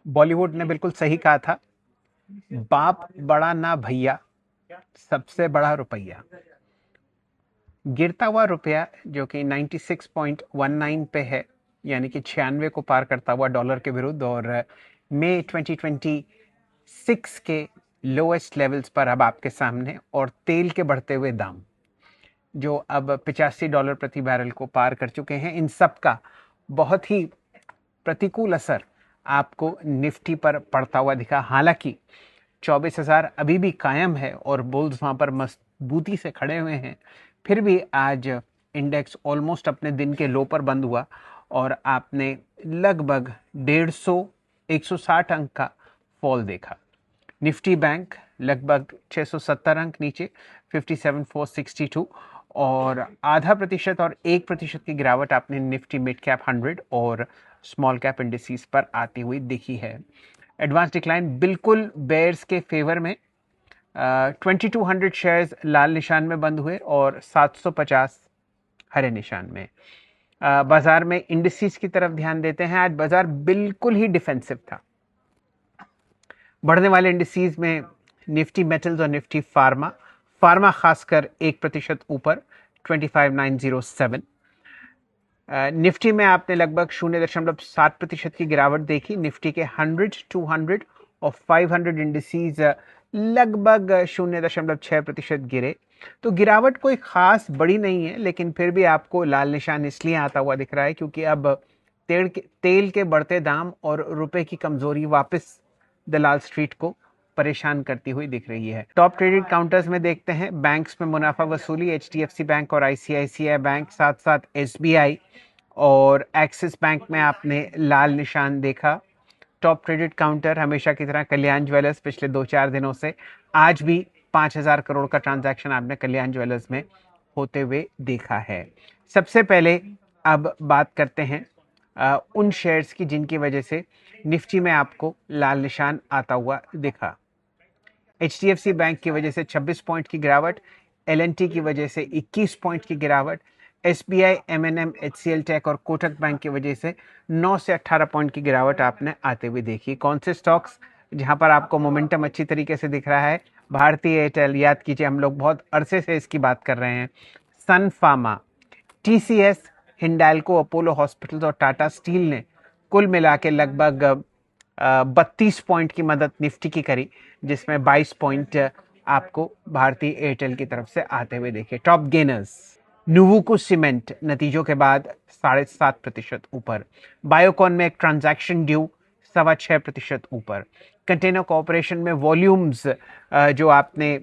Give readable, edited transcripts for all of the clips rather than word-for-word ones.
बॉलीवुड ने बिल्कुल सही कहा था, बाप बड़ा ना भैया, सबसे बड़ा रुपया। गिरता हुआ रुपया जो कि 96.19 पे है, यानी कि 96 को पार करता हुआ डॉलर के विरुद्ध, और मई 2026 के लोएस्ट लेवल्स पर अब आपके सामने, और तेल के बढ़ते हुए दाम जो अब $85 प्रति बैरल को पार कर चुके हैं, इन सब का बहुत ही प्रतिकूल असर आपको निफ्टी पर पड़ता हुआ दिखा। हालांकि 24,000 अभी भी कायम है और बुल्स वहां पर मजबूती से खड़े हुए हैं, फिर भी आज इंडेक्स ऑलमोस्ट अपने दिन के लो पर बंद हुआ और आपने लगभग 150 160 अंक का फॉल देखा। निफ्टी बैंक लगभग 670 अंक नीचे 57,462, और आधा प्रतिशत और 1% की गिरावट आपने निफ्टी मिड कैप 100 और स्मॉल कैप इंडिसेस पर आती हुई दिखी है। एडवांस डिक्लाइन बिल्कुल बेयर्स के फेवर में, 2200 शेयर्स लाल निशान में बंद हुए और 750 हरे निशान में। बाजार में इंडिसेस की तरफ ध्यान देते हैं, आज बाजार बिल्कुल ही डिफेंसिव था। बढ़ने वाले इंडिसेस में निफ्टी मेटल्स और निफ्टी फार्मा खासकर 1% ऊपर 25,907। निफ्टी में आपने लगभग 0.7% की गिरावट देखी। निफ्टी के 100, 200 और 500 इंडिसेस लगभग 0.6% गिरे। तो गिरावट कोई खास बड़ी नहीं है, लेकिन फिर भी आपको लाल निशान इसलिए आता हुआ दिख रहा है क्योंकि अब तेल के बढ़ते दाम और रुपए की कमजोरी वापस दलाल स्ट्रीट को परेशान करती हुई दिख रही है। टॉप ट्रेडेड काउंटर्स में देखते हैं, बैंक्स में मुनाफा वसूली HDFC बैंक और ICICI बैंक, साथ साथ SBI और एक्सिस बैंक में आपने लाल निशान देखा। टॉप ट्रेडेड काउंटर हमेशा की तरह कल्याण ज्वेलर्स पिछले 2-4 दिनों से आज भी 5,000 करोड़ का ट्रांजैक्शन आपने कल्याण ज्वेलर्स में होते हुए देखा है। सबसे पहले अब बात करते हैं उन शेयर्स की जिनकी वजह से निफ्टी में आपको लाल निशान आता हुआ दिखा। HDFC बैंक की वजह से 26 पॉइंट की गिरावट, LNT की वजह से 21 पॉइंट की गिरावट, SBI, M&M, HCL टेक और कोटक बैंक की वजह से 9 से 18 पॉइंट की गिरावट आपने आते हुए देखी। कौन से स्टॉक्स जहां पर आपको मोमेंटम अच्छी तरीके से दिख रहा है? भारतीय एयरटेल, याद कीजिए हम लोग बहुत अरसे से इसकी बात कर रहे हैं। Sun Pharma, TCS, Hindalco, Apollo hospitals और टाटा स्टील ने कुल मिला के लगभग 32 पॉइंट की मदद निफ्टी की करी, जिसमें 22 पॉइंट आपको भारतीय एयरटेल की तरफ से आते हुए देखे। टॉप गेनर्स नुवुको सीमेंट नतीजों के बाद 7.5% ऊपर। बायोकॉन में एक ट्रांजैक्शन ड्यू 6.25% ऊपर। कंटेनर कॉर्पोरेशन में वॉल्यूम्स जो आपने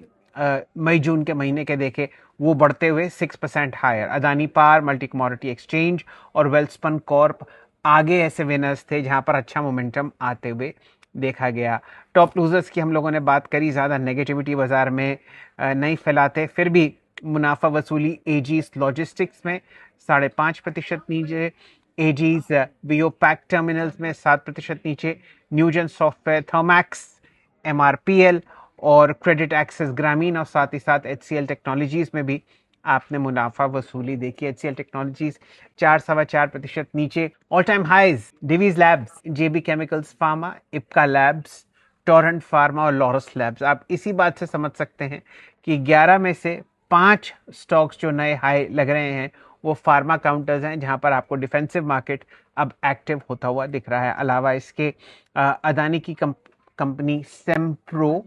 मई जून के महीने के देखे वो बढ़ते हुए 6% higher. Adani power, multi commodity exchange और वेल्सपन कॉर्प आगे ऐसे विनर्स थे जहां पर अच्छा मोमेंटम आते हुए देखा गया। टॉप लूजर्स की हम लोगों ने बात करी, ज़्यादा नेगेटिविटी बाजार में नहीं फैलाते, फिर भी मुनाफा वसूली एजीज लॉजिस्टिक्स में 5.5% नीचे, एजीज वियोपैक टर्मिनल्स में 7% नीचे, न्यूजन सॉफ्टवेयर, थर्मैक्स, MRPL और क्रेडिट एक्सेस ग्रामीण और साथ ही साथ HCL टेक्नोलॉजीज में भी आपने मुनाफा वसूली देखी। HCL टेक्नोलॉजीज 4.25% नीचे। All time highs Divi's labs, JB chemicals pharma, Ipca labs, torrent pharma और लॉरस लैब्स। आप इसी बात से समझ सकते हैं कि 11 में से 5 स्टॉक्स जो नए हाई लग रहे हैं वो फार्मा काउंटर्स हैं, जहां पर आपको डिफेंसिव मार्केट अब एक्टिव होता हुआ दिख रहा है। अलावा इसके अदानी की कंपनी सेम्प्रो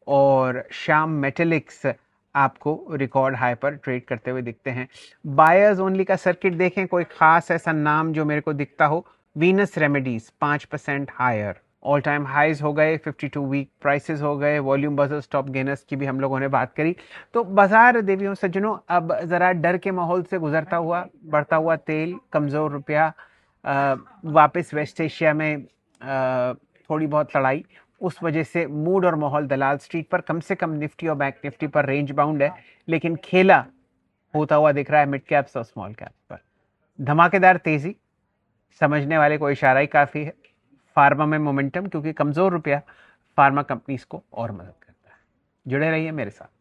और श्याम मेटेलिक्स आपको रिकॉर्ड हाई पर ट्रेड करते हुए दिखते हैं। बायर्स ओनली का सर्किट देखें, कोई खास ऐसा नाम जो मेरे को दिखता हो। Venus remedies 5% higher. All time highs हो गए, 52 वीक प्राइसेस हो गए। वॉल्यूम बजर्स, टॉप गेनर्स की भी हम लोगों ने बात करी। तो बाजार देवियों सज्जनों अब जरा डर के माहौल से गुजरता हुआ, बढ़ता हुआ तेल, कमजोर रुपया, वापस वेस्ट एशिया में थोड़ी बहुत लड़ाई, उस वजह से मूड और माहौल दलाल स्ट्रीट पर कम से कम निफ्टी और बैंक निफ्टी पर रेंज बाउंड है, लेकिन खेला होता हुआ दिख रहा है मिड कैप्स और स्मॉल कैप्स पर। धमाकेदार तेजी, समझने वाले को इशारा ही काफी है। फार्मा में मोमेंटम, क्योंकि कमजोर रुपया फार्मा कंपनीज को और मदद करता है। जुड़े रहिए मेरे साथ।